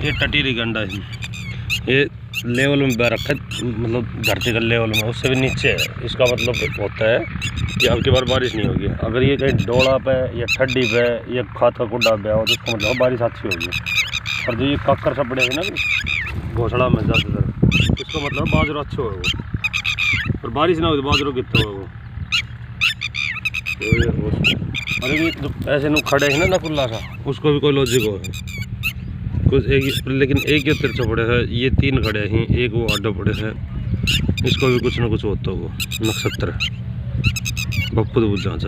ये टटीरी गंडा है, ये लेवल में रखा है, मतलब धरती का लेवल में उससे भी नीचे है। इसका मतलब होता है कि अब की बार बारिश नहीं होगी। अगर ये कहीं डोला पे या ठड्डी पे या खाद का कुड्डा पे हो तो इसका मतलब बारिश अच्छी होगी। और जो ये काकर सब पड़े हैं ना घोसड़ा में ज़्यादातर, इसका मतलब बाजरा अच्छा होगा। और बारिश ना हो तो बाजरों कितना होगा। और ये जो ऐसे नु खड़े हैं ना खुला सा, उसको भी कोई लॉजिक हो कुछ एक, लेकिन एक ही तिरछा पड़े है, ये 3 खड़े हैं, एक वो आडा पड़े है, इसको भी कुछ ना कुछ होता होगा नक्षत्र। बप्पू तो बुझा चलो।